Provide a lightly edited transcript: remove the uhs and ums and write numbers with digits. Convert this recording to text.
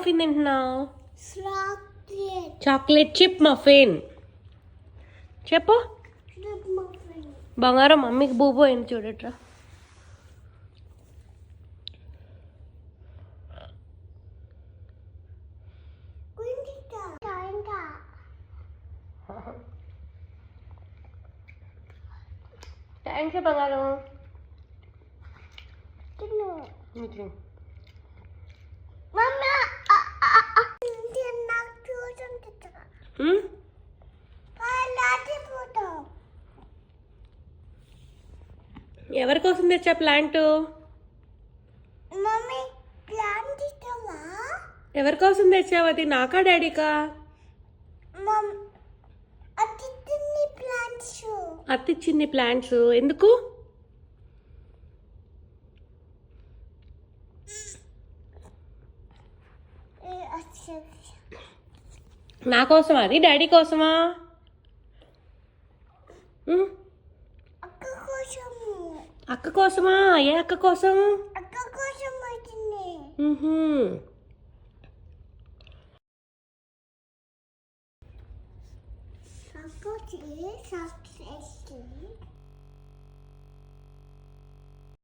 Muffin తింటున్నావు? Chocolate. Chocolate chip muffin. చెప్పు. బంగారం మమ్మీకి బూబు అయింది చూడట్రా. థ్యాంక్స్ బంగారం. ఎవరి కోసం తెచ్చా ప్లాంట్? ఎవరి కోసం తెచ్చావు? అది నాకా డాడీకా? అత్తిచ్చింది ప్లాంట్స్. ఎందుకు? నా కోసమా అది? డాడీ కోసమా? అక్క కోసమా? ఏ అక్క కోసం? Chocolate.